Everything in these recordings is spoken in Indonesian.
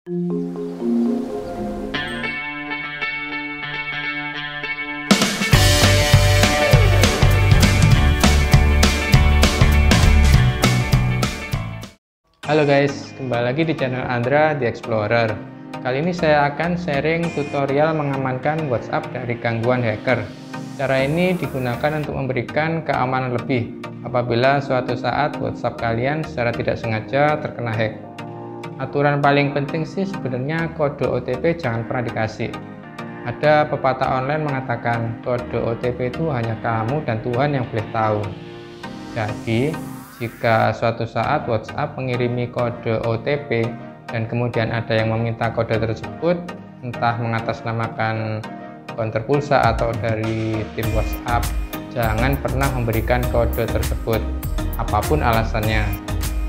Halo guys, kembali lagi di channel Andra The Explorer. Kali ini saya akan sharing tutorial mengamankan WhatsApp dari gangguan hacker. Cara ini digunakan untuk memberikan keamanan lebih apabila suatu saat WhatsApp kalian secara tidak sengaja terkena hack. Aturan paling penting sih sebenarnya kode OTP jangan pernah dikasih. Ada pepatah online mengatakan kode OTP itu hanya kamu dan Tuhan yang boleh tahu. Jadi jika suatu saat WhatsApp mengirimi kode OTP dan kemudian ada yang meminta kode tersebut, entah mengatasnamakan konter pulsa atau dari tim WhatsApp, jangan pernah memberikan kode tersebut, apapun alasannya.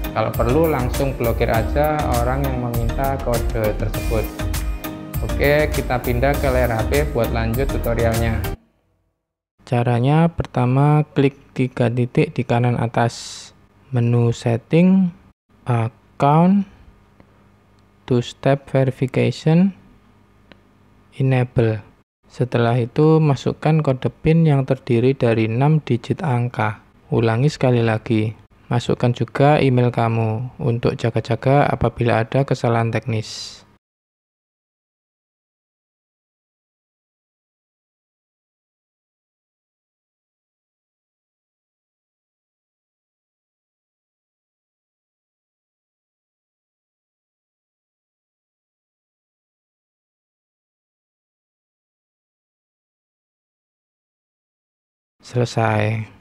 Kalau perlu langsung blokir aja orang yang meminta kode tersebut. Oke, kita pindah ke layar HP buat lanjut tutorialnya. Caranya pertama klik 3 titik di kanan atas. Menu setting, account, two-step verification, enable. Setelah itu masukkan kode PIN yang terdiri dari 6 digit angka. Ulangi sekali lagi. Masukkan juga email kamu untuk jaga-jaga apabila ada kesalahan teknis. Selesai.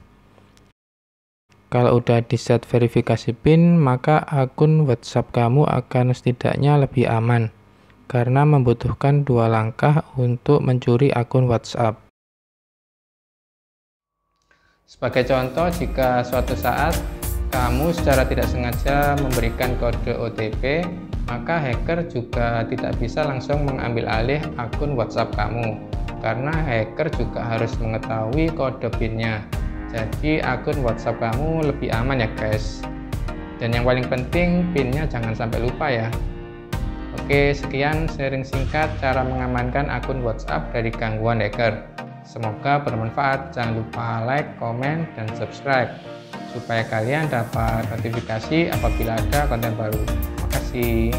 Kalau udah di set verifikasi PIN, maka akun WhatsApp kamu akan setidaknya lebih aman karena membutuhkan 2 langkah untuk mencuri akun WhatsApp. Sebagai contoh, jika suatu saat kamu secara tidak sengaja memberikan kode OTP, maka hacker juga tidak bisa langsung mengambil alih akun WhatsApp kamu. Karena hacker juga harus mengetahui kode PIN-nya. Jadi akun WhatsApp kamu lebih aman ya guys. Dan yang paling penting PIN-nya jangan sampai lupa ya. Oke, sekian sharing singkat cara mengamankan akun WhatsApp dari gangguan hacker. Semoga bermanfaat. Jangan lupa like, komen, dan subscribe supaya kalian dapat notifikasi apabila ada konten baru. Terima kasih.